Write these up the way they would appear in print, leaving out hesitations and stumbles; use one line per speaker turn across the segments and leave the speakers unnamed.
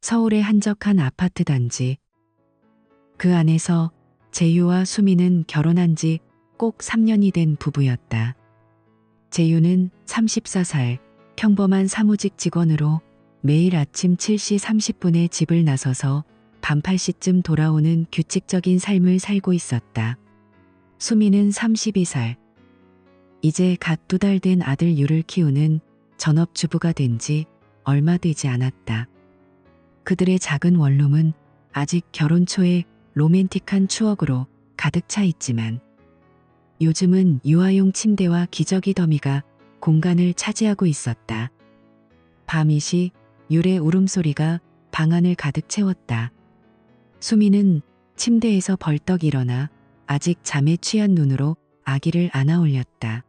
서울의 한적한 아파트 단지. 그 안에서 재유와 수미는 결혼한 지 꼭 3년이 된 부부였다. 재유는 34살, 평범한 사무직 직원으로 매일 아침 7시 30분에 집을 나서서 밤 8시쯤 돌아오는 규칙적인 삶을 살고 있었다. 수미는 32살, 이제 갓 2달 된 아들 유를 키우는 전업주부가 된 지 얼마 되지 않았다. 그들의 작은 원룸은 아직 결혼 초의 로맨틱한 추억으로 가득 차 있지만 요즘은 유아용 침대와 기저귀 더미가 공간을 차지하고 있었다. 밤이시 율의 울음소리가 방 안을 가득 채웠다. 수미는 침대에서 벌떡 일어나 아직 잠에 취한 눈으로 아기를 안아 올렸다.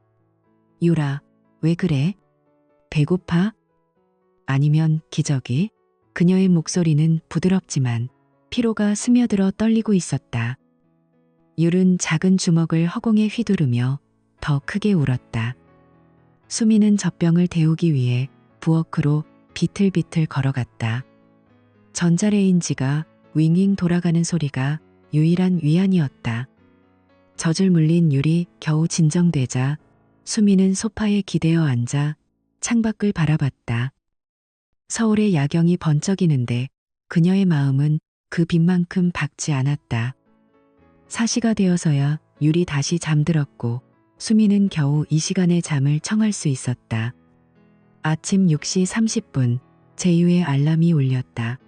유라, 왜 그래? 배고파? 아니면 기저귀? 그녀의 목소리는 부드럽지만 피로가 스며들어 떨리고 있었다. 율은 작은 주먹을 허공에 휘두르며 더 크게 울었다. 수미는 젖병을 데우기 위해 부엌으로 비틀비틀 걸어갔다. 전자레인지가 윙윙 돌아가는 소리가 유일한 위안이었다. 젖을 물린 율이 겨우 진정되자 수미는 소파에 기대어 앉아 창밖을 바라봤다. 서울의 야경이 번쩍이는데 그녀의 마음은 그 빛만큼 밝지 않았다. 4시가 되어서야 율이 다시 잠들었고 수미는 겨우 이 시간에 잠을 청할 수 있었다. 아침 6시 30분 재유의 알람이 울렸다.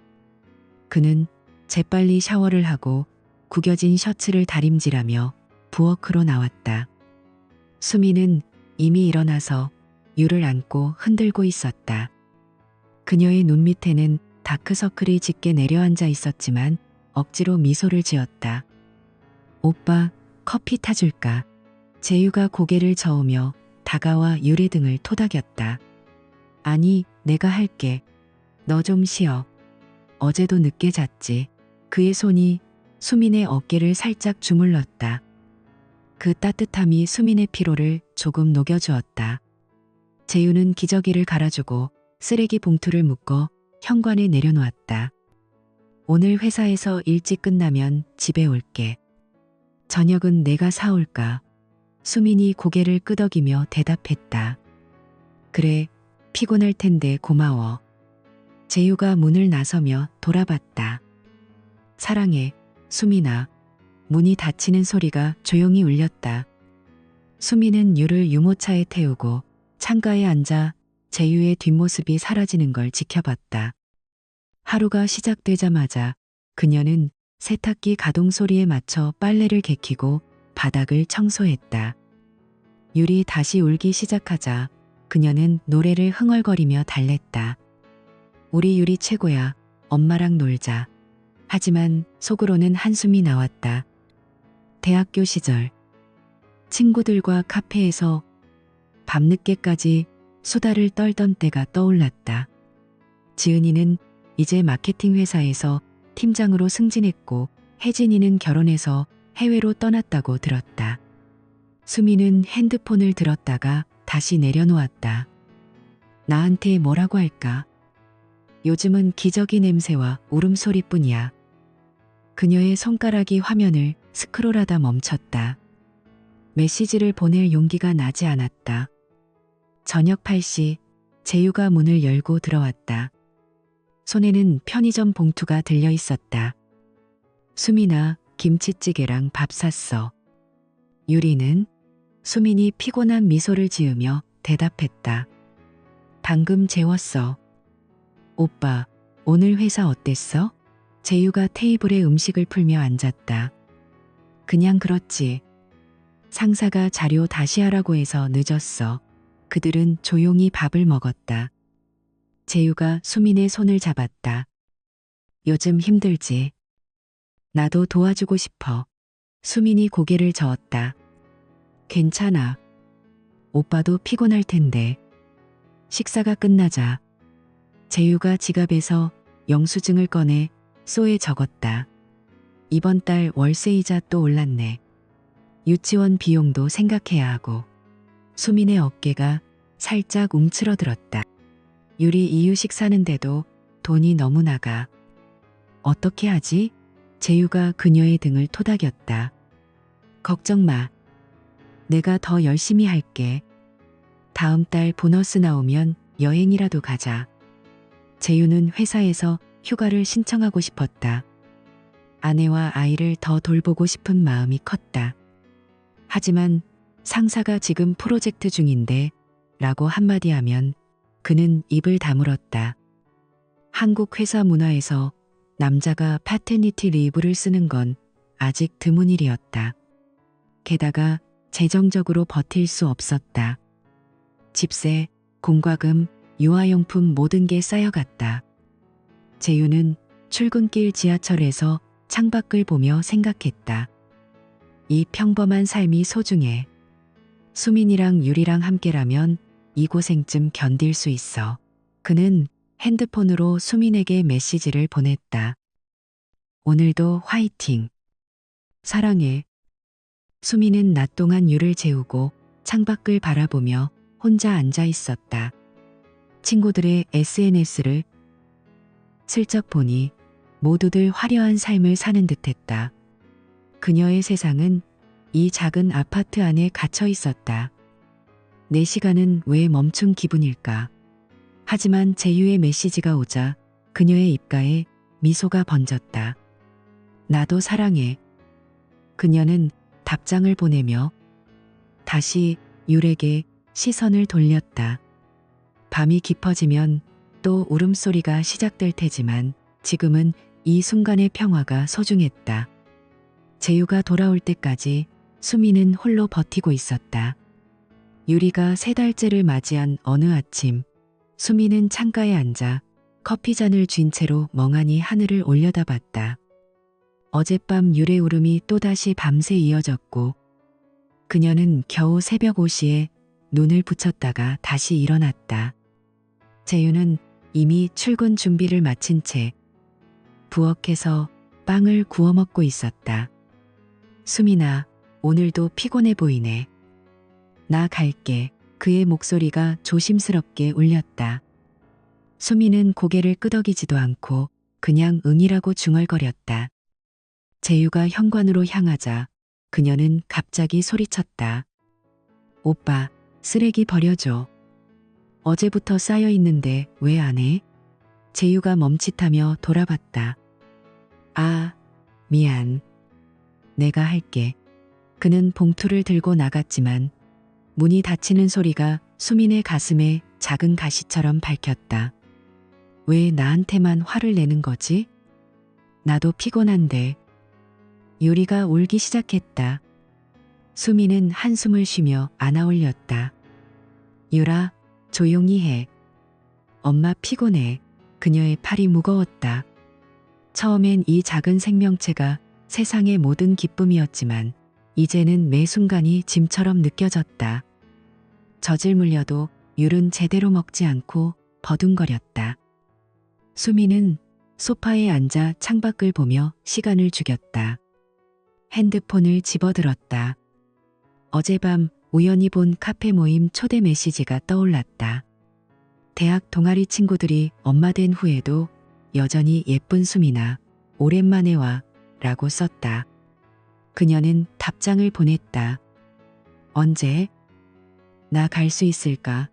그는 재빨리 샤워를 하고 구겨진 셔츠를 다림질하며 부엌으로 나왔다. 수미는 이미 일어나서 율을 안고 흔들고 있었다. 그녀의 눈 밑에는 다크서클이 짙게 내려앉아 있었지만 억지로 미소를 지었다. 오빠, 커피 타줄까? 재유가 고개를 저으며 다가와 율의 등을 토닥였다. 아니, 내가 할게. 너 좀 쉬어. 어제도 늦게 잤지. 그의 손이 수민의 어깨를 살짝 주물렀다. 그 따뜻함이 수민의 피로를 조금 녹여주었다. 재유는 기저귀를 갈아주고 쓰레기 봉투를 묶어 현관에 내려놓았다. 오늘 회사에서 일찍 끝나면 집에 올게. 저녁은 내가 사올까? 수민이 고개를 끄덕이며 대답했다. 그래, 피곤할 텐데 고마워. 재유가 문을 나서며 돌아봤다. 사랑해, 수민아. 문이 닫히는 소리가 조용히 울렸다. 수민은 유를 유모차에 태우고 창가에 앉아 재유의 뒷모습이 사라지는 걸 지켜봤다. 하루가 시작되자마자 그녀는 세탁기 가동 소리에 맞춰 빨래를 개키고 바닥을 청소했다. 율이 다시 울기 시작하자 그녀는 노래를 흥얼거리며 달랬다. 우리 율이 최고야. 엄마랑 놀자. 하지만 속으로는 한숨이 나왔다. 대학교 시절 친구들과 카페에서 밤늦게까지 수다를 떨던 때가 떠올랐다. 지은이는 이제 마케팅 회사에서 팀장으로 승진했고 혜진이는 결혼해서 해외로 떠났다고 들었다. 수미는 핸드폰을 들었다가 다시 내려놓았다. 나한테 뭐라고 할까? 요즘은 기저귀 냄새와 울음소리뿐이야. 그녀의 손가락이 화면을 스크롤하다 멈췄다. 메시지를 보낼 용기가 나지 않았다. 저녁 8시 재유가 문을 열고 들어왔다. 손에는 편의점 봉투가 들려 있었다. 수민아, 김치찌개랑 밥 샀어. 유리는? 수민이 피곤한 미소를 지으며 대답했다. 방금 재웠어. 오빠, 오늘 회사 어땠어? 재유가 테이블에 음식을 풀며 앉았다. 그냥 그렇지. 상사가 자료 다시 하라고 해서 늦었어. 그들은 조용히 밥을 먹었다. 재유가 수민의 손을 잡았다. 요즘 힘들지? 나도 도와주고 싶어. 수민이 고개를 저었다. 괜찮아. 오빠도 피곤할 텐데. 식사가 끝나자 재유가 지갑에서 영수증을 꺼내 쏘에 적었다. 이번 달 월세이자 또 올랐네. 유치원 비용도 생각해야 하고. 수민의 어깨가 살짝 움츠러들었다. 유리 이유식 사는데도 돈이 너무 나가. 어떻게 하지? 재유가 그녀의 등을 토닥였다. 걱정 마. 내가 더 열심히 할게. 다음 달 보너스 나오면 여행이라도 가자. 재유는 회사에서 휴가를 신청하고 싶었다. 아내와 아이를 더 돌보고 싶은 마음이 컸다. 하지만 상사가 지금 프로젝트 중인데 라고 한마디 하면 그는 입을 다물었다. 한국 회사 문화에서 남자가 파터니티 리브를 쓰는 건 아직 드문 일이었다. 게다가 재정적으로 버틸 수 없었다. 집세, 공과금, 유아용품 모든 게 쌓여갔다. 재유는 출근길 지하철에서 창밖을 보며 생각했다. 이 평범한 삶이 소중해. 수민이랑 유리랑 함께라면 이 고생쯤 견딜 수 있어. 그는 핸드폰으로 수민에게 메시지를 보냈다. 오늘도 화이팅. 사랑해. 수민은 낮 동안 유를 재우고 창밖을 바라보며 혼자 앉아 있었다. 친구들의 SNS를 슬쩍 보니 모두들 화려한 삶을 사는 듯했다. 그녀의 세상은 이 작은 아파트 안에 갇혀 있었다. 내 시간은 왜 멈춘 기분일까? 하지만 재유의 메시지가 오자 그녀의 입가에 미소가 번졌다. 나도 사랑해. 그녀는 답장을 보내며 다시 율에게 시선을 돌렸다. 밤이 깊어지면 또 울음소리가 시작될 테지만 지금은 이 순간의 평화가 소중했다. 재유가 돌아올 때까지 수미는 홀로 버티고 있었다. 유리가 3달째를 맞이한 어느 아침, 수미는 창가에 앉아 커피잔을 쥔 채로 멍하니 하늘을 올려다봤다. 어젯밤 유의 울음이 또다시 밤새 이어졌고 그녀는 겨우 새벽 5시에 눈을 붙였다가 다시 일어났다. 재유는 이미 출근 준비를 마친 채 부엌에서 빵을 구워 먹고 있었다. 수민아, 오늘도 피곤해 보이네. 나 갈게. 그의 목소리가 조심스럽게 울렸다. 수민은 고개를 끄덕이지도 않고 그냥 응이라고 중얼거렸다. 재유가 현관으로 향하자 그녀는 갑자기 소리쳤다. 오빠, 쓰레기 버려줘. 어제부터 쌓여 있는데 왜 안 해? 재유가 멈칫하며 돌아봤다. 아, 미안. 내가 할게. 그는 봉투를 들고 나갔지만 문이 닫히는 소리가 수민의 가슴에 작은 가시처럼 밝혔다. 왜 나한테만 화를 내는 거지? 나도 피곤한데. 유리가 울기 시작했다. 수민은 한숨을 쉬며 안아 올렸다. 유라, 조용히 해. 엄마 피곤해. 그녀의 팔이 무거웠다. 처음엔 이 작은 생명체가 세상의 모든 기쁨이었지만 이제는 매 순간이 짐처럼 느껴졌다. 젖을 물려도 율은 제대로 먹지 않고 버둥거렸다. 수미는 소파에 앉아 창밖을 보며 시간을 죽였다. 핸드폰을 집어들었다. 어젯밤 우연히 본 카페 모임 초대 메시지가 떠올랐다. 대학 동아리 친구들이 엄마 된 후에도 여전히 예쁜 수민아, 오랜만에 와 라고 썼다. 그녀는 답장을 보냈다. 언제? 나 갈 수 있을까?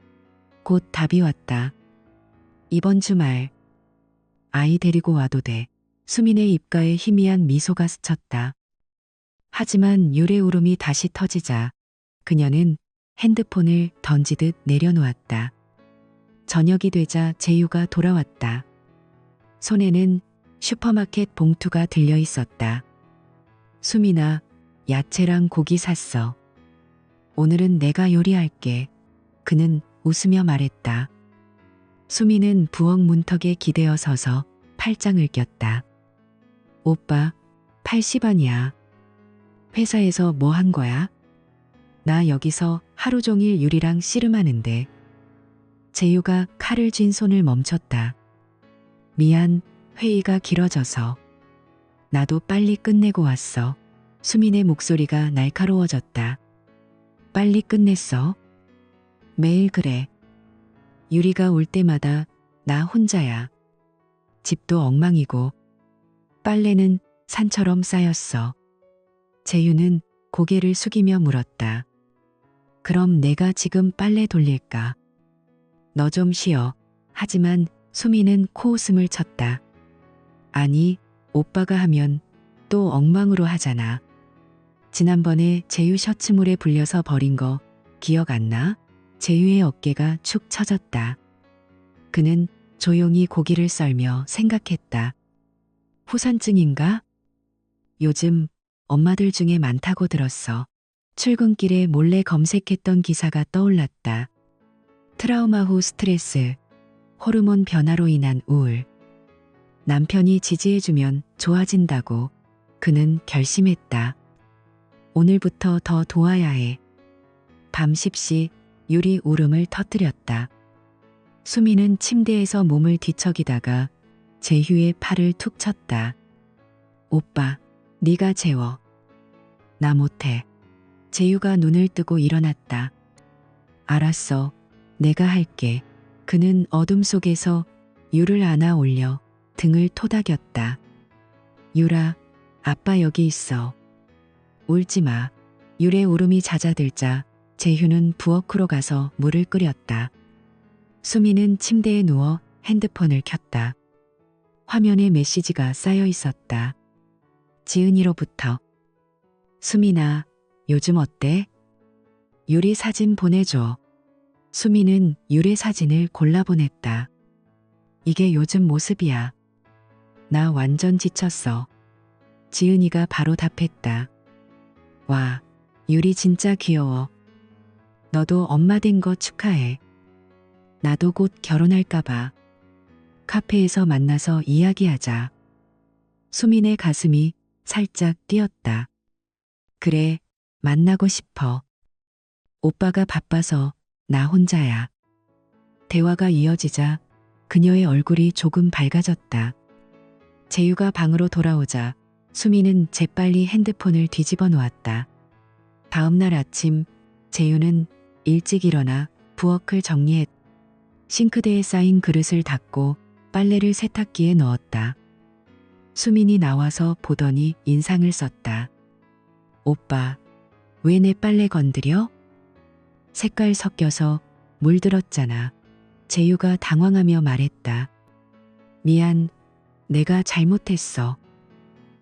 곧 답이 왔다. 이번 주말. 아이 데리고 와도 돼. 수민의 입가에 희미한 미소가 스쳤다. 하지만 율의 울음이 다시 터지자 그녀는 핸드폰을 던지듯 내려놓았다. 저녁이 되자 재유가 돌아왔다. 손에는 슈퍼마켓 봉투가 들려 있었다. 수민아, 야채랑 고기 샀어. 오늘은 내가 요리할게. 그는 웃으며 말했다. 수민은 부엌 문턱에 기대어 서서 팔짱을 꼈다. 오빠, 80원이야. 회사에서 뭐 한 거야? 나 여기서 하루 종일 유리랑 씨름하는데. 재유가 칼을 쥔 손을 멈췄다. 미안, 회의가 길어져서. 나도 빨리 끝내고 왔어. 수민의 목소리가 날카로워졌다. 빨리 끝냈어? 매일 그래. 유리가 올 때마다 나 혼자야. 집도 엉망이고 빨래는 산처럼 쌓였어. 재유는 고개를 숙이며 물었다. 그럼 내가 지금 빨래 돌릴까? 너 좀 쉬어. 하지만 수미는 코웃음을 쳤다. 아니, 오빠가 하면 또 엉망으로 하잖아. 지난번에 재유 셔츠물에 불려서 버린 거 기억 안 나? 재유의 어깨가 축 처졌다. 그는 조용히 고기를 썰며 생각했다. 후산증인가? 요즘 엄마들 중에 많다고 들었어. 출근길에 몰래 검색했던 기사가 떠올랐다. 트라우마 후 스트레스, 호르몬 변화로 인한 우울. 남편이 지지해주면 좋아진다고 그는 결심했다. 오늘부터 더 도와야 해. 밤 10시 유리 울음을 터뜨렸다. 수미는 침대에서 몸을 뒤척이다가 재휴의 팔을 툭 쳤다. 오빠, 네가 재워. 나 못해. 재휴가 눈을 뜨고 일어났다. 알았어. 내가 할게. 그는 어둠 속에서 유를 안아 올려 등을 토닥였다. 유라, 아빠 여기 있어. 울지 마. 유의 울음이 잦아들자 재휴는 부엌으로 가서 물을 끓였다. 수미는 침대에 누워 핸드폰을 켰다. 화면에 메시지가 쌓여 있었다. 지은이로부터. 수민아, 요즘 어때? 유리 사진 보내줘. 수미는 유리 사진을 골라 보냈다. 이게 요즘 모습이야. 나 완전 지쳤어. 지은이가 바로 답했다. 와, 유리 진짜 귀여워. 너도 엄마 된 거 축하해. 나도 곧 결혼할까봐. 카페에서 만나서 이야기하자. 수민의 가슴이 살짝 뛰었다. 그래, 만나고 싶어. 오빠가 바빠서 나 혼자야. 대화가 이어지자 그녀의 얼굴이 조금 밝아졌다. 재유가 방으로 돌아오자 수미는 재빨리 핸드폰을 뒤집어 놓았다. 다음 날 아침 재유는 일찍 일어나 부엌을 정리했다. 싱크대에 쌓인 그릇을 닦고 빨래를 세탁기에 넣었다. 수민이 나와서 보더니 인상을 썼다. 오빠, 왜 내 빨래 건드려? 색깔 섞여서 물들었잖아. 재유가 당황하며 말했다. 미안, 내가 잘못했어.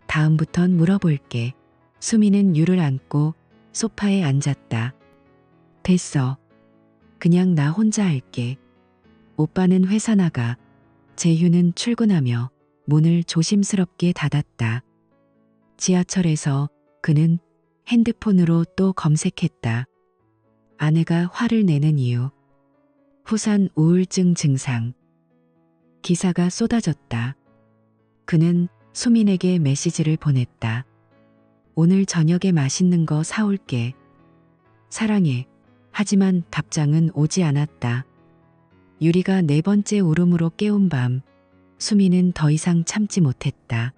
다음부턴 물어볼게. 수미는 유를 안고 소파에 앉았다. 됐어. 그냥 나 혼자 할게. 오빠는 회사 나가. 재유는 출근하며 문을 조심스럽게 닫았다. 지하철에서 그는 핸드폰으로 또 검색했다. 아내가 화를 내는 이유. 후산 우울증 증상. 기사가 쏟아졌다. 그는 수민에게 메시지를 보냈다. 오늘 저녁에 맛있는 거 사올게. 사랑해. 하지만 답장은 오지 않았다. 유리가 네 번째 울음으로 깨운 밤, 수미는 더 이상 참지 못했다.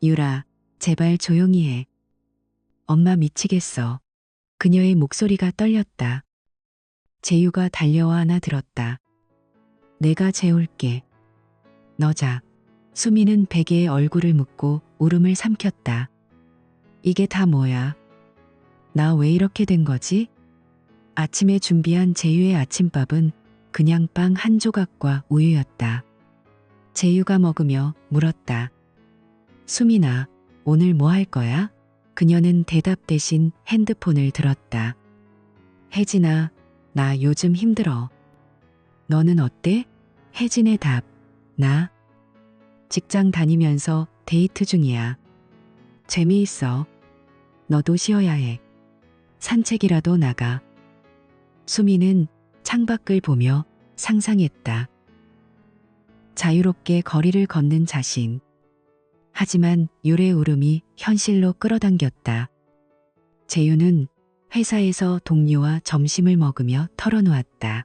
유라, 제발 조용히 해. 엄마 미치겠어. 그녀의 목소리가 떨렸다. 재유가 달려와 안아 들었다. 내가 재울게. 너 자. 수미는 베개에 얼굴을 묻고 울음을 삼켰다. 이게 다 뭐야? 나 왜 이렇게 된 거지? 아침에 준비한 재유의 아침밥은 그냥 빵 한 조각과 우유였다. 재유가 먹으며 물었다. 수민아, 오늘 뭐 할 거야? 그녀는 대답 대신 핸드폰을 들었다. 혜진아, 나 요즘 힘들어. 너는 어때? 혜진의 답. 나? 직장 다니면서 데이트 중이야. 재미있어. 너도 쉬어야 해. 산책이라도 나가. 수미는 창밖을 보며 상상했다. 자유롭게 거리를 걷는 자신. 하지만 유의 울음이 현실로 끌어당겼다. 재유는 회사에서 동료와 점심을 먹으며 털어놓았다.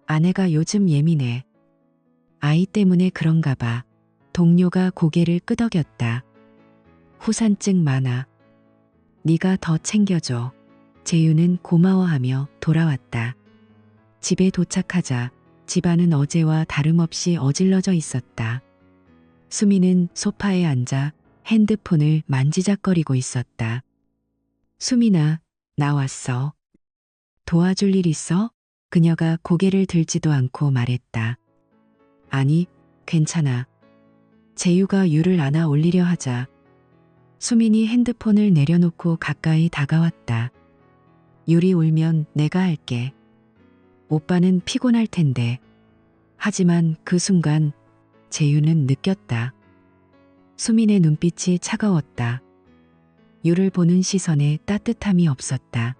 아내가 요즘 예민해. 아이 때문에 그런가 봐. 동료가 고개를 끄덕였다. 후산증 많아. 네가 더 챙겨줘. 재유는 고마워하며 돌아왔다. 집에 도착하자 집안은 어제와 다름없이 어질러져 있었다. 수미는 소파에 앉아 핸드폰을 만지작거리고 있었다. 수민아, 나왔어. 도와줄 일 있어? 그녀가 고개를 들지도 않고 말했다. 아니, 괜찮아. 재유가 유를 안아 올리려 하자 수민이 핸드폰을 내려놓고 가까이 다가왔다. 유리 울면 내가 할게. 오빠는 피곤할 텐데. 하지만 그 순간 재유는 느꼈다. 수민의 눈빛이 차가웠다. 유를 보는 시선에 따뜻함이 없었다.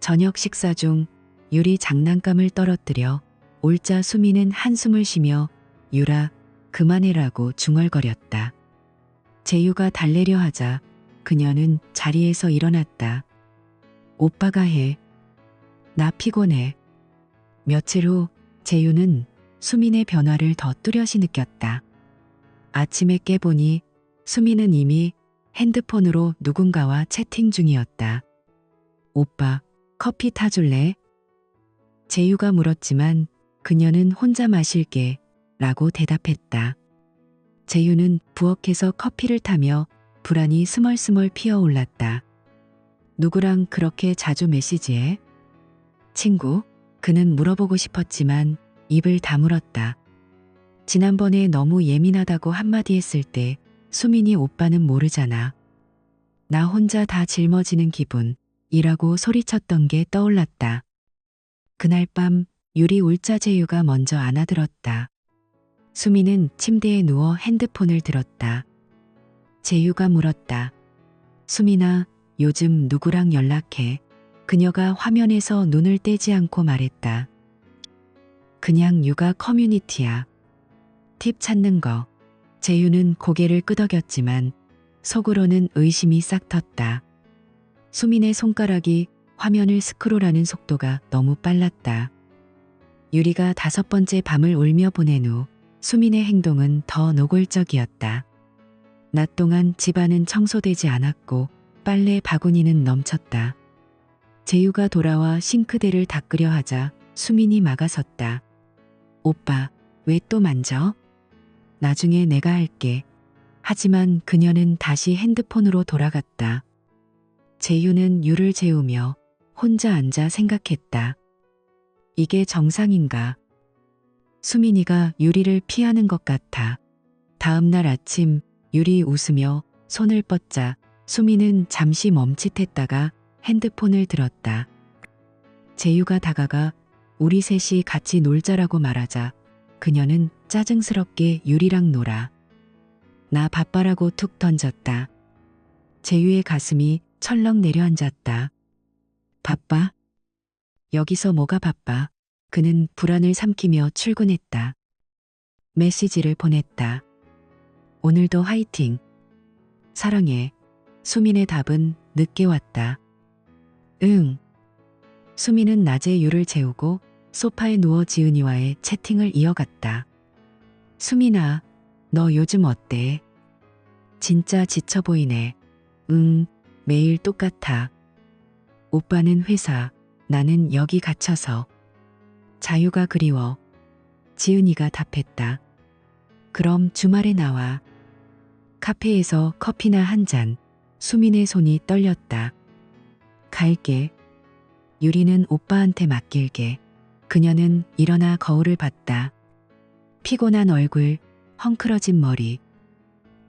저녁 식사 중 유리 장난감을 떨어뜨려 올자 수민은 한숨을 쉬며 유라 그만해라고 중얼거렸다. 재유가 달래려 하자 그녀는 자리에서 일어났다. 오빠가 해. 나 피곤해. 며칠 후 재유는 수민의 변화를 더 뚜렷이 느꼈다. 아침에 깨보니 수민은 이미 핸드폰으로 누군가와 채팅 중이었다. 오빠, 커피 타줄래? 재유가 물었지만 그녀는 혼자 마실게 라고 대답했다. 재유는 부엌에서 커피를 타며 불안이 스멀스멀 피어올랐다. 누구랑 그렇게 자주 메시지해? 친구? 그는 물어보고 싶었지만 입을 다물었다. 지난번에 너무 예민하다고 한마디 했을 때 수민이 오빠는 모르잖아. 나 혼자 다 짊어지는 기분이라고 소리쳤던 게 떠올랐다. 그날 밤 유리 울자 재유가 먼저 안아들었다. 수민은 침대에 누워 핸드폰을 들었다. 재유가 물었다. 수민아, 요즘 누구랑 연락해? 그녀가 화면에서 눈을 떼지 않고 말했다. 그냥 육아 커뮤니티야. 팁 찾는 거. 재유는 고개를 끄덕였지만 속으로는 의심이 싹 텄다. 수민의 손가락이 화면을 스크롤하는 속도가 너무 빨랐다. 유리가 5번째 밤을 울며 보낸 후 수민의 행동은 더 노골적이었다. 낮 동안 집안은 청소되지 않았고 빨래 바구니는 넘쳤다. 재유가 돌아와 싱크대를 닦으려 하자 수민이 막아섰다. 오빠, 왜 또 만져? 나중에 내가 할게. 하지만 그녀는 다시 핸드폰으로 돌아갔다. 재유는 유를 재우며 혼자 앉아 생각했다. 이게 정상인가? 수민이가 유리를 피하는 것 같아. 다음 날 아침 유리 웃으며 손을 뻗자 수민은 잠시 멈칫했다가 핸드폰을 들었다. 재유가 다가가 우리 셋이 같이 놀자라고 말하자 그녀는 짜증스럽게 유리랑 놀아. 나 바빠라고 툭 던졌다. 재유의 가슴이 철렁 내려앉았다. 바빠? 여기서 뭐가 바빠? 그는 불안을 삼키며 출근했다. 메시지를 보냈다. 오늘도 화이팅. 사랑해. 수민의 답은 늦게 왔다. 응. 수민은 낮에 유를 재우고 소파에 누워 지은이와의 채팅을 이어갔다. 수민아, 너 요즘 어때? 진짜 지쳐 보이네. 응, 매일 똑같아. 오빠는 회사, 나는 여기 갇혀서. 자유가 그리워. 지은이가 답했다. 그럼 주말에 나와. 카페에서 커피나 한 잔. 수민의 손이 떨렸다. 갈게. 유리는 오빠한테 맡길게. 그녀는 일어나 거울을 봤다. 피곤한 얼굴, 헝클어진 머리.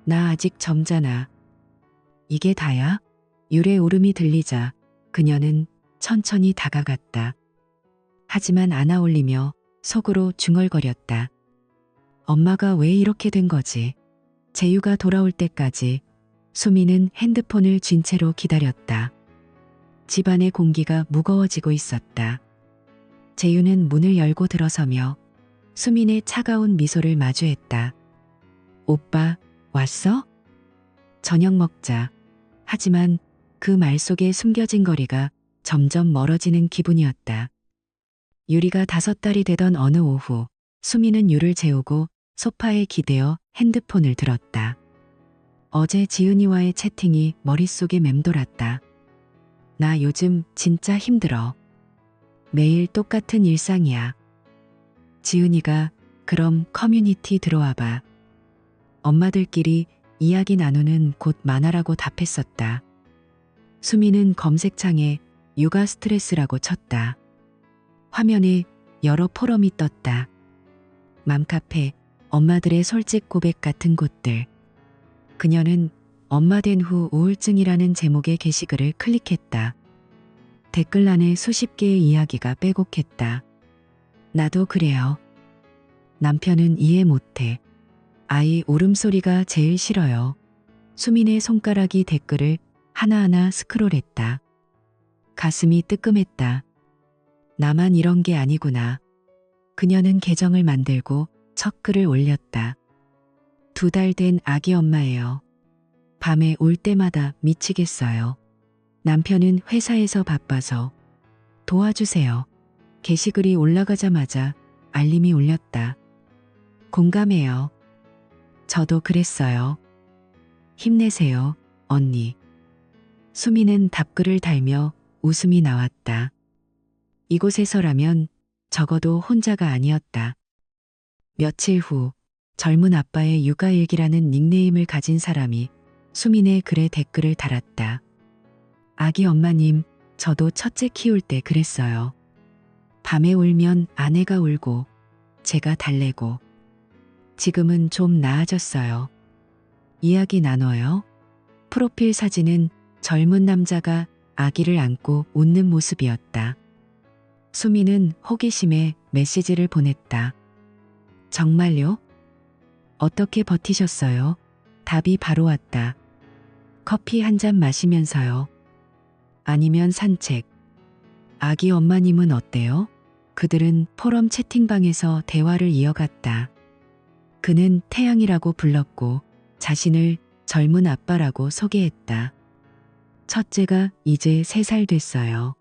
나 아직 젊잖아. 이게 다야? 유의 울음이 들리자 그녀는 천천히 다가갔다. 하지만 안아 올리며 속으로 중얼거렸다. 엄마가 왜 이렇게 된 거지? 재유가 돌아올 때까지 수미는 핸드폰을 쥔 채로 기다렸다. 집안의 공기가 무거워지고 있었다. 재유는 문을 열고 들어서며 수민의 차가운 미소를 마주했다. 오빠, 왔어? 저녁 먹자. 하지만 그 말 속에 숨겨진 거리가 점점 멀어지는 기분이었다. 유리가 5달이 되던 어느 오후, 수민은 유를 재우고 소파에 기대어 핸드폰을 들었다. 어제 지은이와의 채팅이 머릿속에 맴돌았다. 나 요즘 진짜 힘들어. 매일 똑같은 일상이야. 지은이가 그럼 커뮤니티 들어와 봐. 엄마들끼리 이야기 나누는 곳 만화라고 답했었다. 수미는 검색창에 육아 스트레스라고 쳤다. 화면에 여러 포럼이 떴다. 맘카페, 엄마들의 솔직 고백 같은 곳들. 그녀는 엄마 된 후 우울증이라는 제목의 게시글을 클릭했다. 댓글란에 수십 개의 이야기가 빼곡했다. 나도 그래요. 남편은 이해 못해. 아이 울음소리가 제일 싫어요. 수민의 손가락이 댓글을 하나하나 스크롤했다. 가슴이 뜨끔했다. 나만 이런 게 아니구나. 그녀는 계정을 만들고 첫 글을 올렸다. 2달 된 아기 엄마예요. 밤에 올 때마다 미치겠어요. 남편은 회사에서 바빠서 도와주세요. 게시글이 올라가자마자 알림이 울렸다. 공감해요. 저도 그랬어요. 힘내세요, 언니. 수미는 답글을 달며 웃음이 나왔다. 이곳에서라면 적어도 혼자가 아니었다. 며칠 후 젊은 아빠의 육아일기라는 닉네임을 가진 사람이 수민의 글에 댓글을 달았다. 아기 엄마님, 저도 첫째 키울 때 그랬어요. 밤에 울면 아내가 울고 제가 달래고 지금은 좀 나아졌어요. 이야기 나눠요. 프로필 사진은 젊은 남자가 아기를 안고 웃는 모습이었다. 수미는 호기심에 메시지를 보냈다. 정말요? 어떻게 버티셨어요? 답이 바로 왔다. 커피 한 잔 마시면서요. 아니면 산책. 아기 엄마님은 어때요? 그들은 포럼 채팅방에서 대화를 이어갔다. 그는 태양이라고 불렀고 자신을 젊은 아빠라고 소개했다. 첫째가 이제 3살 됐어요.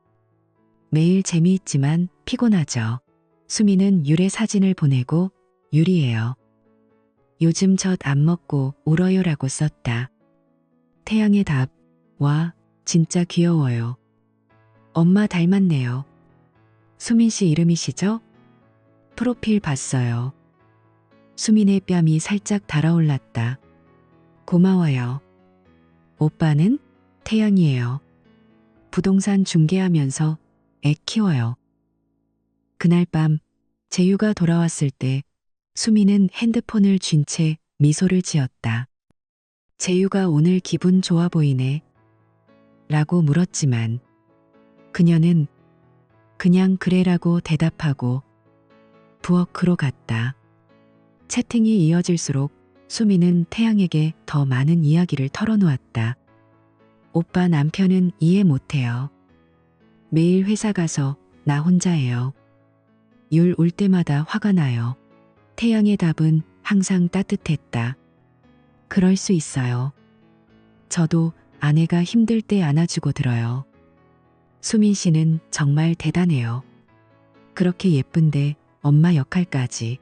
매일 재미있지만 피곤하죠. 수미는 유래 사진을 보내고 유리예요. 요즘 젖 안 먹고 울어요라고 썼다. 태양의 답, 와, 진짜 귀여워요. 엄마 닮았네요. 수민 씨 이름이시죠? 프로필 봤어요. 수민의 뺨이 살짝 달아올랐다. 고마워요. 오빠는? 태양이에요. 부동산 중개하면서 애 키워요. 그날 밤 재유가 돌아왔을 때 수미는 핸드폰을 쥔 채 미소를 지었다. 재유가 오늘 기분 좋아 보이네. 라고 물었지만 그녀는 그냥 그래라고 대답하고 부엌으로 갔다. 채팅이 이어질수록 수미는 태양에게 더 많은 이야기를 털어놓았다. 오빠 남편은 이해 못해요. 매일 회사 가서 나 혼자예요. 율 올 때마다 화가 나요. 태양의 답은 항상 따뜻했다. 그럴 수 있어요. 저도 아내가 힘들 때 안아주고 들어요. 수민 씨는 정말 대단해요. 그렇게 예쁜데 엄마 역할까지.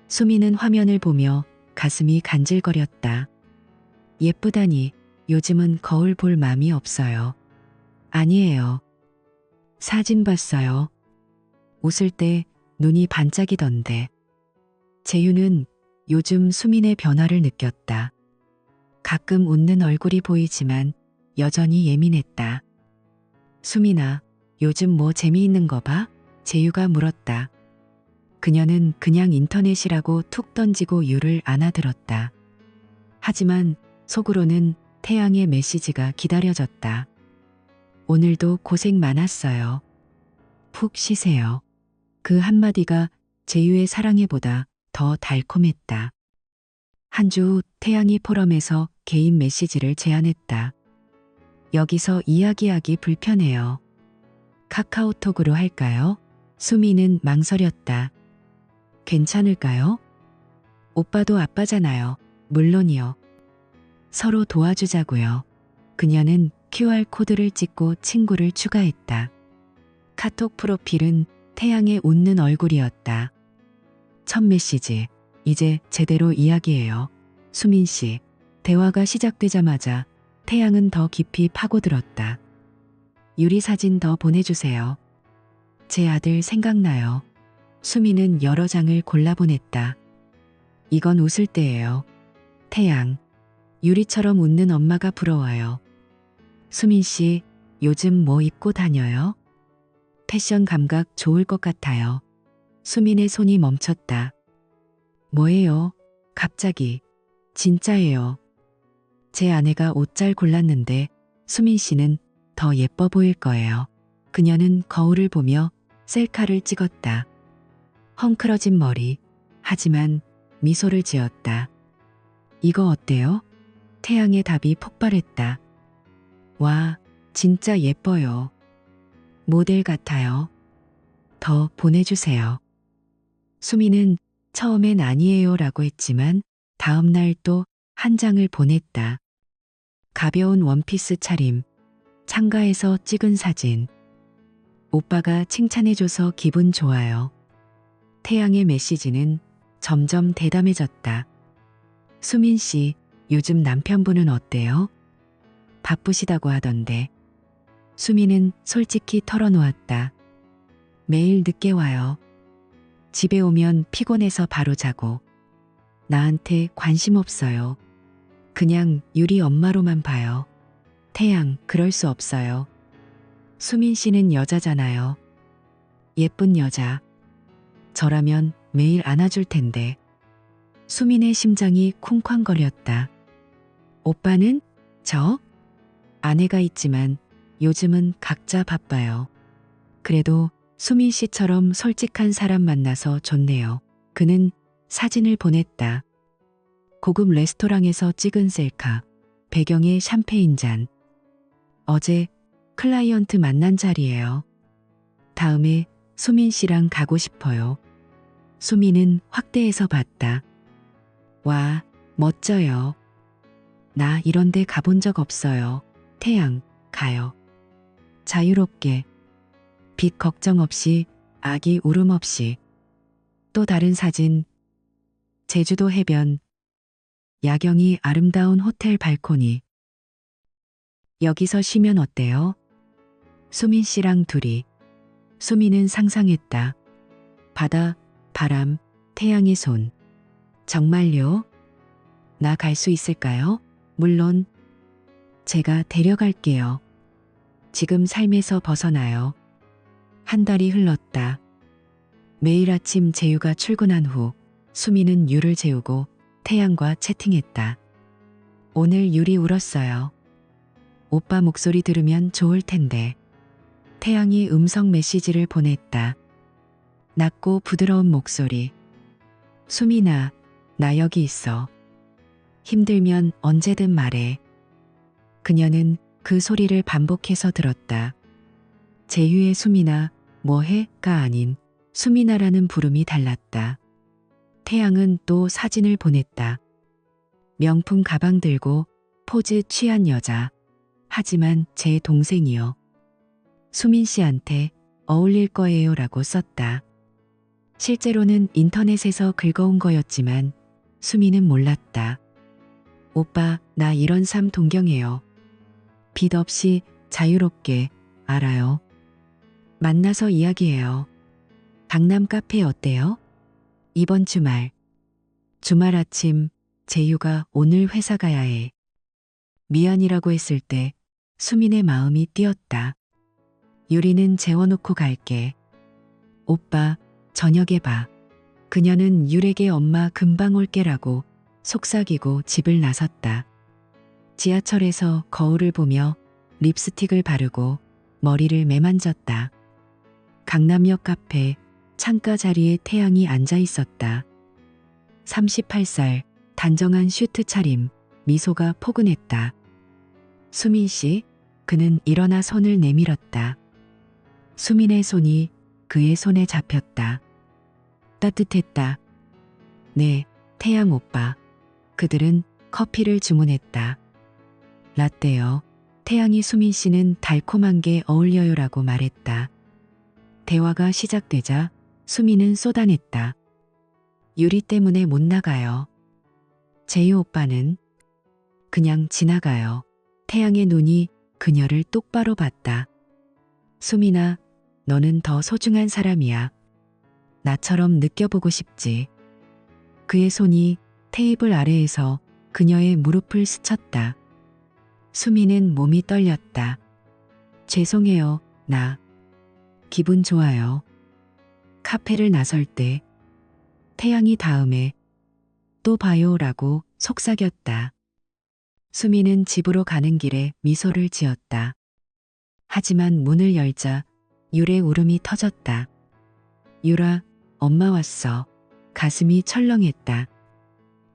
수민은 화면을 보며 가슴이 간질거렸다. 예쁘다니 요즘은 거울 볼 맘이 없어요. 아니에요. 사진 봤어요. 웃을 때 눈이 반짝이던데. 재유는 요즘 수민의 변화를 느꼈다. 가끔 웃는 얼굴이 보이지만 여전히 예민했다. 수민아, 요즘 뭐 재미있는 거 봐? 재유가 물었다. 그녀는 그냥 인터넷이라고 툭 던지고 유를 안아들었다. 하지만 속으로는 태양의 메시지가 기다려졌다. 오늘도 고생 많았어요. 푹 쉬세요. 그 한마디가 재유의 사랑해보다 더 달콤했다. 한 주 후 태양이 포럼에서 개인 메시지를 제안했다. 여기서 이야기하기 불편해요. 카카오톡으로 할까요? 수미는 망설였다. 괜찮을까요? 오빠도 아빠잖아요. 물론이요. 서로 도와주자고요. 그녀는 QR코드를 찍고 친구를 추가했다. 카톡 프로필은 태양의 웃는 얼굴이었다. 첫 메시지, 이제 제대로 이야기해요. 수민 씨. 대화가 시작되자마자 태양은 더 깊이 파고들었다. 유리 사진 더 보내주세요. 제 아들 생각나요. 수민은 여러 장을 골라보냈다. 이건 웃을 때예요. 태양. 유리처럼 웃는 엄마가 부러워요. 수민 씨, 요즘 뭐 입고 다녀요? 패션 감각 좋을 것 같아요. 수민의 손이 멈췄다. 뭐예요? 갑자기. 진짜예요. 제 아내가 옷 잘 골랐는데 수민 씨는 더 예뻐 보일 거예요. 그녀는 거울을 보며 셀카를 찍었다. 헝클어진 머리. 하지만 미소를 지었다. 이거 어때요? 태양의 답이 폭발했다. 와, 진짜 예뻐요. 모델 같아요. 더 보내주세요. 수미는 처음엔 아니에요 라고 했지만 다음 날 또 한 장을 보냈다. 가벼운 원피스 차림, 창가에서 찍은 사진. 오빠가 칭찬해줘서 기분 좋아요. 태양의 메시지는 점점 대담해졌다. 수민 씨, 요즘 남편분은 어때요? 바쁘시다고 하던데. 수민은 솔직히 털어놓았다. 매일 늦게 와요. 집에 오면 피곤해서 바로 자고. 나한테 관심 없어요. 그냥 유리 엄마로만 봐요. 태양, 그럴 수 없어요. 수민 씨는 여자잖아요. 예쁜 여자. 저라면 매일 안아줄 텐데. 수민의 심장이 쿵쾅거렸다. 오빠는? 저? 아내가 있지만 요즘은 각자 바빠요. 그래도 수민 씨처럼 솔직한 사람 만나서 좋네요. 그는 사진을 보냈다. 고급 레스토랑에서 찍은 셀카, 배경에 샴페인 잔. 어제 클라이언트 만난 자리예요. 다음에 수민 씨랑 가고 싶어요. 수민은 확대해서 봤다. 와, 멋져요. 나 이런 데 가본 적 없어요. 태양, 가요. 자유롭게. 빚 걱정 없이, 아기 울음 없이. 또 다른 사진. 제주도 해변. 야경이 아름다운 호텔 발코니. 여기서 쉬면 어때요? 수민 씨랑 둘이. 수민은 상상했다. 바다, 바람, 태양의 손. 정말요? 나 갈 수 있을까요? 물론. 제가 데려갈게요. 지금 삶에서 벗어나요. 한 달이 흘렀다. 매일 아침 재유가 출근한 후 수민은 유를 재우고 태양과 채팅했다. 오늘 유리 울었어요. 오빠 목소리 들으면 좋을 텐데. 태양이 음성 메시지를 보냈다. 낮고 부드러운 목소리. 수민아, 나 여기 있어. 힘들면 언제든 말해. 그녀는 그 소리를 반복해서 들었다. 재유의 수민아, 뭐해?가 아닌 수민아라는 부름이 달랐다. 태양은 또 사진을 보냈다. 명품 가방 들고 포즈 취한 여자. 하지만 제 동생이요. 수민 씨한테 어울릴 거예요 라고 썼다. 실제로는 인터넷에서 긁어온 거였지만 수민은 몰랐다. 오빠, 나 이런 삶 동경해요. 빚 없이 자유롭게. 알아요. 만나서 이야기해요. 강남 카페 어때요? 이번 주말. 주말 아침 재유가 오늘 회사 가야 해. 미안이라고 했을 때 수민의 마음이 뛰었다. 유리는 재워놓고 갈게. 오빠, 저녁에 봐. 그녀는 유에게 엄마 금방 올게라고 속삭이고 집을 나섰다. 지하철에서 거울을 보며 립스틱을 바르고 머리를 매만졌다. 강남역 카페 창가 자리에 태양이 앉아 있었다. 38살, 단정한 슈트 차림, 미소가 포근했다. 수민 씨, 그는 일어나 손을 내밀었다. 수민의 손이 그의 손에 잡혔다. 따뜻했다. 네, 태양 오빠. 그들은 커피를 주문했다. 라떼요. 태양이 수민 씨는 달콤한 게 어울려요라고 말했다. 대화가 시작되자 수민은 쏟아냈다. 유리 때문에 못 나가요. 재유 오빠는 그냥 지나가요. 태양의 눈이 그녀를 똑바로 봤다. 수민아, 너는 더 소중한 사람이야. 나처럼 느껴보고 싶지. 그의 손이 테이블 아래에서 그녀의 무릎을 스쳤다. 수미는 몸이 떨렸다. 죄송해요, 나. 기분 좋아요. 카페를 나설 때 태양이 다음에 또 봐요라고 속삭였다. 수미는 집으로 가는 길에 미소를 지었다. 하지만 문을 열자 율의 울음이 터졌다. 율아, 엄마 왔어. 가슴이 철렁했다.